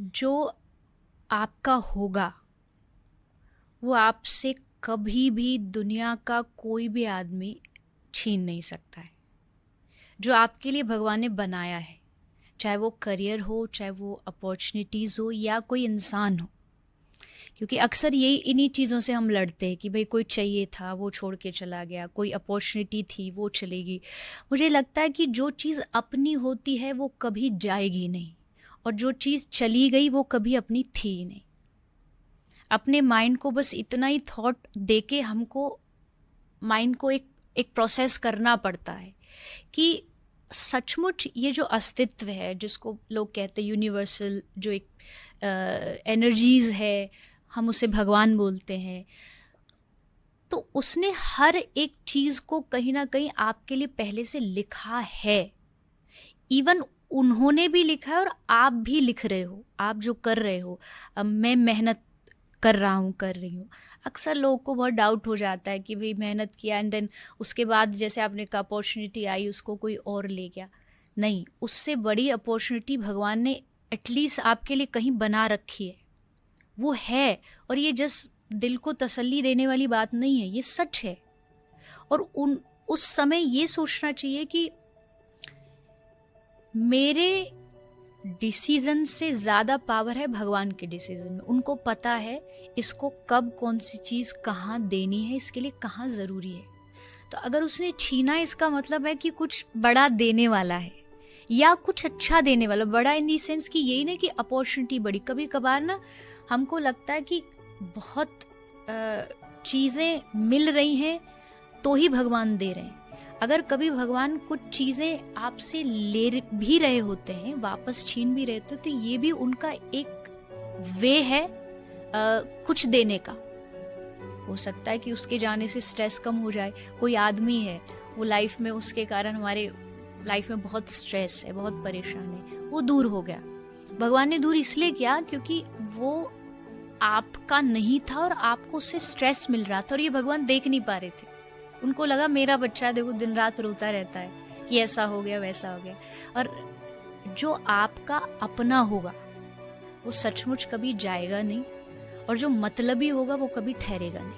जो आपका होगा वो आपसे कभी भी दुनिया का कोई भी आदमी छीन नहीं सकता है। जो आपके लिए भगवान ने बनाया है, चाहे वो करियर हो, चाहे वो अपॉर्चुनिटीज़ हो या कोई इंसान हो, क्योंकि अक्सर यही इन्हीं चीज़ों से हम लड़ते हैं कि भाई कोई चाहिए था वो छोड़ के चला गया, कोई अपॉर्चुनिटी थी वो चलेगी। मुझे लगता है कि जो चीज़ अपनी होती है वो कभी जाएगी नहीं, और जो चीज़ चली गई वो कभी अपनी थी ही नहीं। अपने माइंड को बस इतना ही थॉट देके हमको माइंड को एक एक प्रोसेस करना पड़ता है कि सचमुच ये जो अस्तित्व है, जिसको लोग कहते हैं यूनिवर्सल, जो एक एनर्जीज है, हम उसे भगवान बोलते हैं, तो उसने हर एक चीज़ को कहीं ना कहीं आपके लिए पहले से लिखा है। इवन उन्होंने भी लिखा है और आप भी लिख रहे हो। आप जो कर रहे हो, अब मैं मेहनत कर रहा हूँ, कर रही हूँ। अक्सर लोगों को बहुत डाउट हो जाता है कि भाई मेहनत किया एंड देन उसके बाद जैसे आपने कहा अपॉर्चुनिटी आई, उसको कोई और ले गया। नहीं, उससे बड़ी अपॉर्चुनिटी भगवान ने एटलीस्ट आपके लिए कहीं बना रखी है, वो है। और ये जस्ट दिल को तसल्ली देने वाली बात नहीं है, ये सच है। और उस समय ये सोचना चाहिए कि मेरे डिसीजन से ज़्यादा पावर है भगवान के डिसीजन में। उनको पता है इसको कब कौन सी चीज़ कहाँ देनी है, इसके लिए कहाँ ज़रूरी है। तो अगर उसने छीना, इसका मतलब है कि कुछ बड़ा देने वाला है या कुछ अच्छा देने वाला। बड़ा इन दी सेंस कि यही नहीं कि अपॉर्चुनिटी बड़ी। कभी कभार ना हमको लगता है कि बहुत चीज़ें मिल रही हैं तो ही भगवान दे रहे हैं। अगर कभी भगवान कुछ चीज़ें आपसे ले भी रहे होते हैं, वापस छीन भी रहे होते, तो ये भी उनका एक वे है कुछ देने का। हो सकता है कि उसके जाने से स्ट्रेस कम हो जाए। कोई आदमी है, वो लाइफ में, उसके कारण हमारे लाइफ में बहुत स्ट्रेस है, बहुत परेशान है, वो दूर हो गया। भगवान ने दूर इसलिए किया क्योंकि वो आपका नहीं था और आपको उससे स्ट्रेस मिल रहा था, और ये भगवान देख नहीं पा रहे थे। उनको लगा मेरा बच्चा देखो दिन रात रोता रहता है कि ऐसा हो गया वैसा हो गया। और जो आपका अपना होगा वो सचमुच कभी जाएगा नहीं, और जो मतलबी होगा वो कभी ठहरेगा नहीं।